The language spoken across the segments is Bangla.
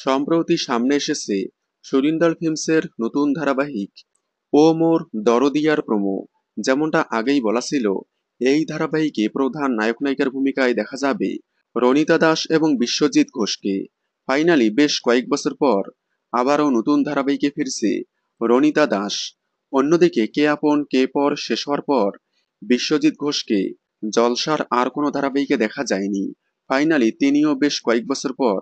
সম্প্রতি সামনে এসেছে সুরিন্দর ফিল্মসের নতুন ধারাবাহিক ও মোর দরদিয়ার প্রোমো। যেমনটা আগেই বলা ছিল, এই ধারাবাহিকে প্রধান নায়ক নায়িকার ভূমিকায় দেখা যাবে রনিতা দাস এবং বিশ্বজিৎ ঘোষকে। ফাইনালি বেশ কয়েক বছর পর আবারও নতুন ধারাবাহিকে ফিরছে রনিতা দাস। অন্যদিকে কে আপন কে পর শেষ হওয়ার পর বিশ্বজিৎ ঘোষকে জলসার আর কোনো ধারাবাহিকে দেখা যায়নি। ফাইনালি তিনিও বেশ কয়েক বছর পর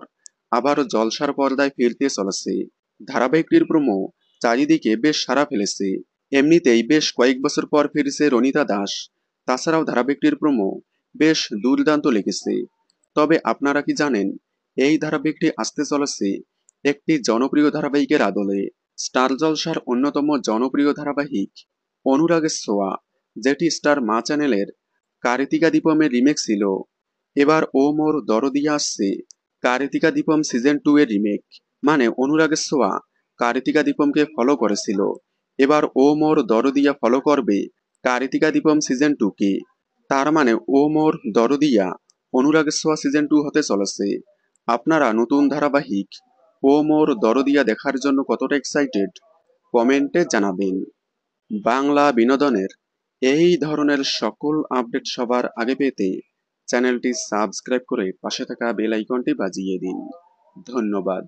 আবারও জলসার পর্দায় ফিরতে চলেছে। ধারাবাহিকটির প্রোমো চারিদিকে বেশ সাড়া ফেলেছে। এমনিতেই বেশ কয়েক বছর পর ফিরছে রনিতা দাস। তাছাড়াও ধারাবাহিকটির প্রোমো বেশ দুর্দান্ত লেগেছে। তবে আপনারা কি জানেন, এই ধারাবাহিকটি আসতে চলেছে একটি জনপ্রিয় ধারাবাহিকের আদলে। স্টার জলসার অন্যতম জনপ্রিয় ধারাবাহিক অনুরাগের ছোঁয়া, যেটি স্টার মা চ্যানেলের কার্তিকা দীপমের রিমেক ছিল। এবার ও মোর দরদিয়া আসছে কার্তিকা দীপম সিজন 2 এর রিমেক। মানে অনুরাগের ছোঁয়া কার্তিকা দীপমকে ফলো করেছিল, এবার ও মোর দরদিয়া ফলো করবে কার্তিকা দীপম সিজন 2 কে। তার মানে ও মোর দরদিয়া অনুরাগের ছোঁয়া সিজন 2 হতে চলেছে। আপনারা নতুন ধারাবাহিক ও মোর দরদিয়া দেখার জন্য কতটা এক্সাইটেড কমেন্টে জানাবেন। বাংলা বিনোদনের এই ধরনের সকল আপডেট সবার আগে পেতে চ্যানেলটি সাবস্ক্রাইব করে পাশে থাকা বেল আইকনটি বাজিয়ে দিন। ধন্যবাদ।